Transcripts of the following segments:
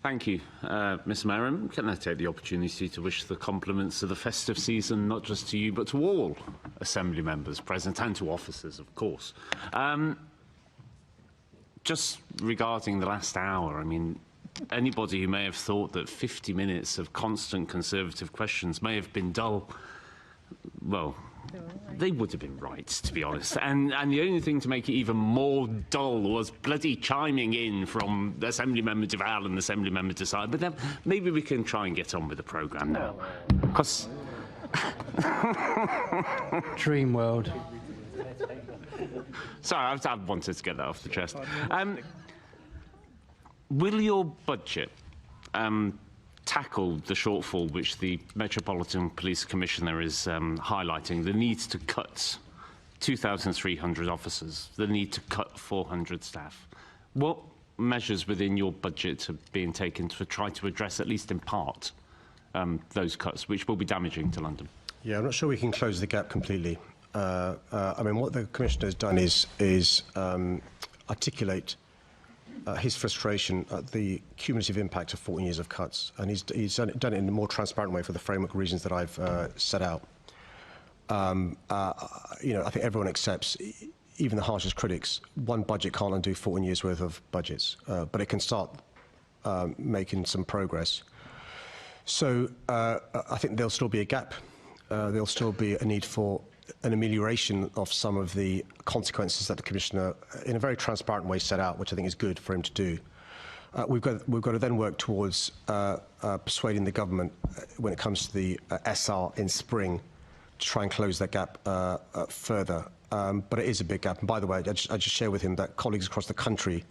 Thank you, Mr. Mayor. Can I take the opportunity to wish the compliments of the festive season, not just to you, but to all Assembly members present and to officers, of course. Just regarding the last hour, I mean, anybody who may have thought that 50 minutes of constant Conservative questions may have been dull, well, they would have been right, to be honest. And the only thing to make it even more dull was bloody chiming in from Assembly Member Duval and Assembly Member Desai. But then maybe we can try and get on with the programme now. Because... Dream world. Sorry, I wanted to get that off the chest. Will your budget tackle the shortfall which the Metropolitan Police Commissioner is highlighting, the need to cut 2,300 officers, the need to cut 400 staff? What measures within your budget are being taken to try to address, at least in part, those cuts, which will be damaging to London? Yeah, I'm not sure we can close the gap completely. I mean, what the Commissioner has done is articulate his frustration at the cumulative impact of 14 years of cuts, and he's done it in a more transparent way for the framework reasons that I've set out. You know, I think everyone accepts, even the harshest critics, one budget can't undo 14 years worth of budgets, but it can start making some progress. So I think there'll still be a gap. There'll still be a need for an amelioration of some of the consequences that the Commissioner, in a very transparent way, set out, which I think is good for him to do. We've got to then work towards persuading the government when it comes to the SR in spring to try and close that gap further. But it is a big gap. And by the way, I just share with him that colleagues across the country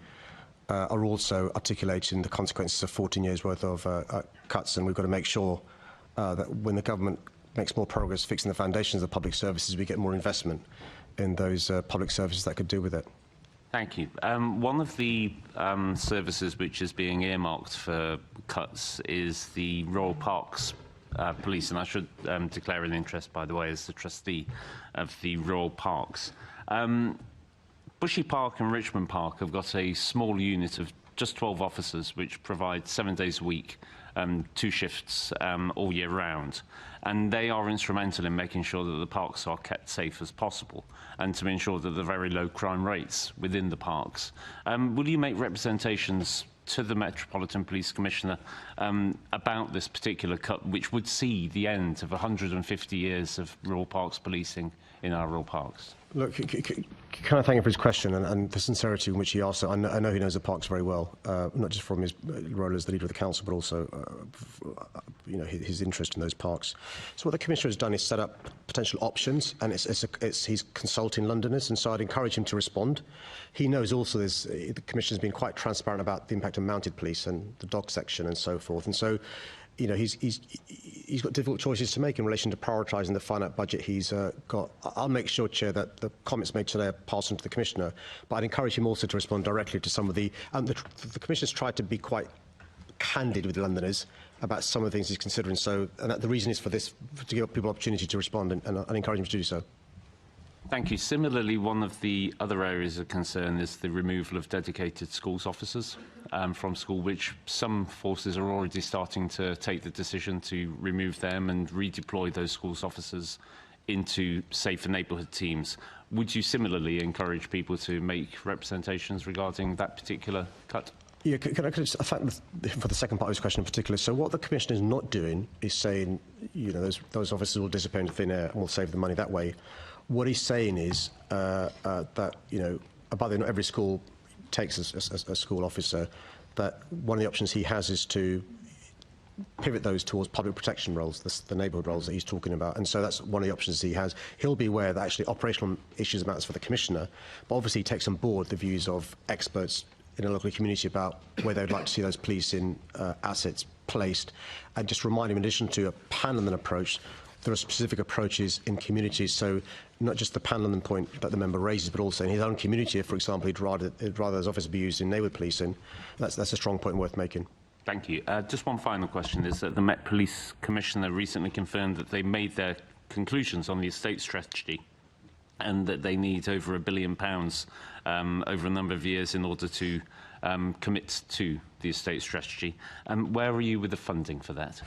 are also articulating the consequences of 14 years worth of cuts, and we've got to make sure that when the government makes more progress fixing the foundations of public services, we get more investment in those public services that could do with it. Thank you. One of the services which is being earmarked for cuts is the Royal Parks Police, and I should declare an interest, by the way, as the trustee of the Royal Parks. Bushy Park and Richmond Park have got a small unit of just 12 officers, which provide 7 days a week, 2 shifts all year round. And they are instrumental in making sure that the parks are kept safe as possible and to ensure that there are very low crime rates within the parks. Will you make representations to the Metropolitan Police Commissioner about this particular cut, which would see the end of 150 years of rural parks policing in our rural parks? Look, can I thank him for his question and the sincerity in which he asked it. I know he knows the parks very well, not just from his role as the leader of the council, but also you know, his interest in those parks. So what the Commissioner has done is set up potential options, and he's consulting Londoners, and so I'd encourage him to respond. He knows also the Commissioner has been quite transparent about the impact of mounted police and the dog section and so forth, and so you know, he's got difficult choices to make in relation to prioritising the finite budget he's got. I'll make sure, Chair, that the comments made today are passed on to the Commissioner, but I'd encourage him also to respond directly to some of the Commissioner's tried to be quite candid with Londoners about some of the things he's considering, so and the reason is for this, to give people opportunity to respond, and I'd encourage him to do so. Thank you. Similarly, one of the other areas of concern is the removal of dedicated schools officers from school, which some forces are already starting to take the decision to remove them and redeploy those schools officers into safer neighbourhood teams. Would you similarly encourage people to make representations regarding that particular cut? Yeah, can I just, for the second part of his question in particular, so what the Commissioner is not doing is saying, you know, those officers will disappear into thin air and we'll save the money that way. What he's saying is that, you know, by the way, not every school takes a school officer, that one of the options he has is to pivot those towards public protection roles, the neighbourhood roles that he's talking about. And so that's one of the options he has. He'll be aware that actually operational issues matters for the Commissioner, but obviously he takes on board the views of experts in a local community about where they'd like to see those policing assets placed. And just remind him, in addition to a pan-London approach, there are specific approaches in communities, so not just the pan-London point that the member raises, but also in his own community, if, for example, he'd rather those officers be used in neighbourhood policing. That's a strong point worth making. Thank you. Just one final question is that the Met Police Commissioner recently confirmed that they made their conclusions on the estate strategy and that they need over £1 billion over a number of years in order to commit to the estate strategy. Where are you with the funding for that?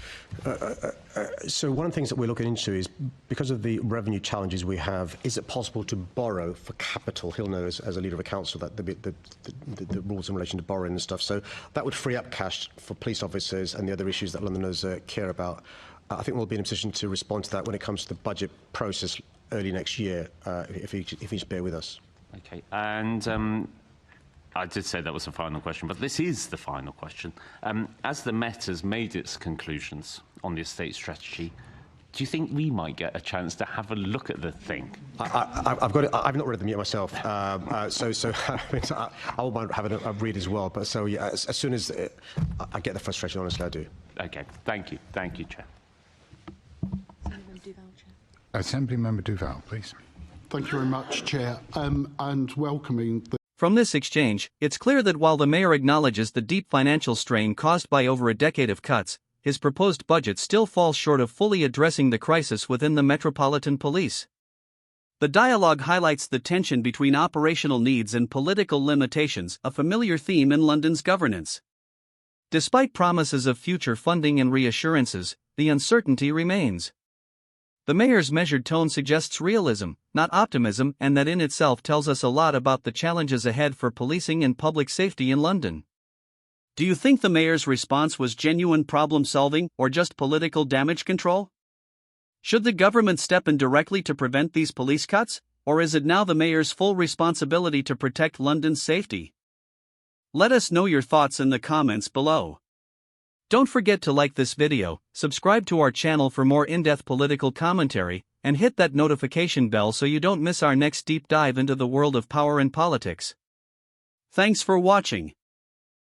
So one of the things that we're looking into is, because of the revenue challenges we have, is it possible to borrow for capital? He'll know as a leader of a council that the rules in relation to borrowing and stuff. So that would free up cash for police officers and the other issues that Londoners care about. I think we'll be in a position to respond to that when it comes to the budget process early next year, if you just bear with us. Okay, and I did say that was the final question, but this is the final question. As the Met has made its conclusions on the estate strategy, do you think we might get a chance to have a look at the thing? I've got it. I've not read them yet myself, so I will mind having a read as well. But so yeah, as soon as I get the frustration, honestly, I do. Okay, thank you, Chair. Assemblymember Duval, please. Thank you very much, Chair, and welcoming the... From this exchange, it's clear that while the Mayor acknowledges the deep financial strain caused by over a decade of cuts, his proposed budget still falls short of fully addressing the crisis within the Metropolitan Police. The dialogue highlights the tension between operational needs and political limitations, a familiar theme in London's governance. Despite promises of future funding and reassurances, the uncertainty remains. The Mayor's measured tone suggests realism, not optimism, and that in itself tells us a lot about the challenges ahead for policing and public safety in London. Do you think the Mayor's response was genuine problem-solving or just political damage control? Should the government step in directly to prevent these police cuts, or is it now the Mayor's full responsibility to protect London's safety? Let us know your thoughts in the comments below. Don't forget to like this video, subscribe to our channel for more in-depth political commentary, and hit that notification bell so you don't miss our next deep dive into the world of power and politics. Thanks for watching.